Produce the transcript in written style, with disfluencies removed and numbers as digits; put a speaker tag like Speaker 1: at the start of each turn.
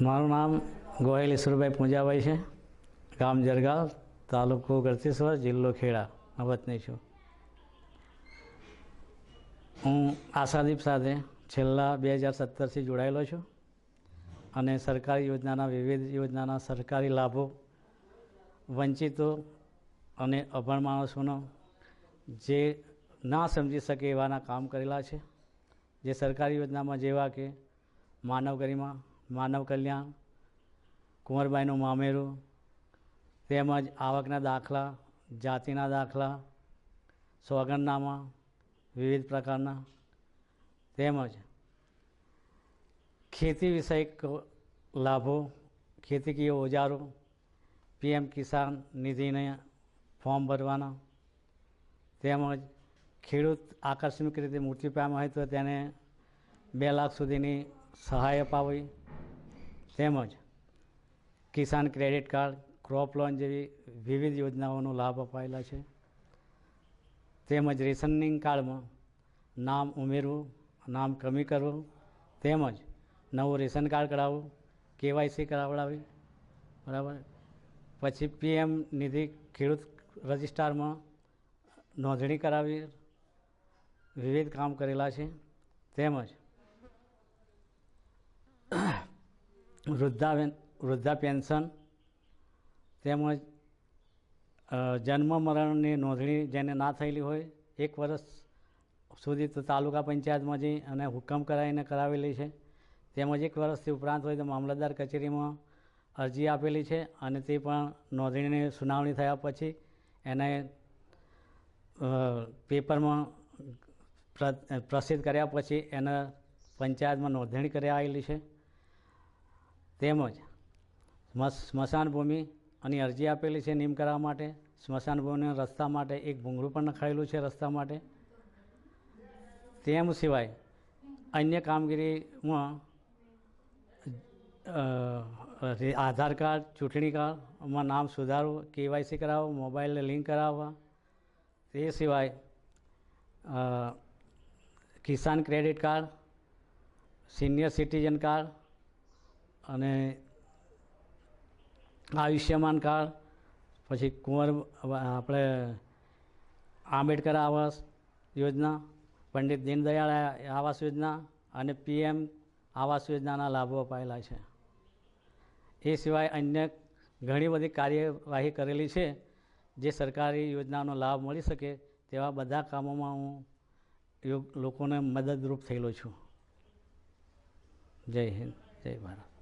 Speaker 1: મારું નામ ગોહિલ ઈશ્વરભાઈ પૂંજાભાઈ છે. ગામ જરગાવ, તાલુકો ગળતેશ્વર, જિલ્લો ખેડા વતની છું. હું આશાદીપ સાથે છેલ્લા 2017થી જોડાયેલો છું અને સરકારી યોજનાના વિવિધ યોજનાના સરકારી લાભો વંચિતો અને અભણ માણસોનો જે ના સમજી શકે એવાના કામ કરેલા છે. જે સરકારી યોજનામાં જેવા કે માનવ ગરિમા, માનવ કલ્યાણ, કુંવરબાઈનું મામેરું, તેમજ આવકના દાખલા, જાતિના દાખલા, સોગંદનામા વિવિધ પ્રકારના, તેમજ ખેતી વિષયક લાભો, ખેતીકીય ઓજારો, PM કિસાન નિધિને ફોર્મ ભરવાના, તેમજ ખેડૂત આકસ્મિક રીતે મૃત્યુ પામ્યા હોય તો તેને 2 લાખ સુધીની સહાય અપાવી, તેમજ કિસાન ક્રેડિટ કાર્ડ, ક્રોપ લોન જેવી વિવિધ યોજનાઓનો લાભ અપાયેલા છે. તેમજ રેશનિંગ કાર્ડમાં નામ ઉમેરવું, નામ કમી કરવું, તેમજ નવું રેશન કાર્ડ કરાવવું, KYC કરાવડાવી, બરાબર. પછી PM નિધિ ખેડૂત રજિસ્ટરમાં નોંધણી કરાવી, વિવિધ કામ કરેલા છે. તેમજ વૃદ્ધા પેન્શન, તેમજ જન્મ મરણની નોંધણી જેને ના થયેલી હોય 1 વર્ષ સુધી તો તાલુકા પંચાયતમાં જઈ અને હુકમ કરાવીને કરાવેલી છે. તેમજ 1 વર્ષથી ઉપરાંત હોય તો મામલતદાર કચેરીમાં અરજી આપેલી છે અને તે પણ નોંધણીની સુનાવણી થયા પછી એને પેપરમાં પ્રસિદ્ધ કર્યા પછી એના પંચાયતમાં નોંધણી કરી આવેલી છે. તેમજ સ્મશાન ભૂમિ અને અરજી આપેલી છે નિમ કરવા માટે. સ્મશાન ભૂમિના રસ્તા માટે એક ભૂંગળું પણ નખાયેલું છે રસ્તા માટે. તેમ સિવાય અન્ય કામગીરીમાં આધાર કાર્ડ, ચૂંટણી કાર્ડમાં નામ સુધારવું, KYC કરાવવું, મોબાઈલને લિંક કરાવવા. તે સિવાય Kisan credit card, senior citizen card અને આયુષ્યમાન કાર્ડ, પછી આપણે આંબેડકર આવાસ યોજના, પંડિત દીનદયાળ આવાસ યોજના અને PM આવાસ યોજનાના લાભો અપાયેલા છે. એ સિવાય અન્ય ઘણી બધી કાર્યવાહી કરેલી છે જે સરકારી યોજનાનો લાભ મળી શકે તેવા બધા કામોમાં હું લોકોને મદદરૂપ થયેલો છું. જય હિન્દ, જય ભારત.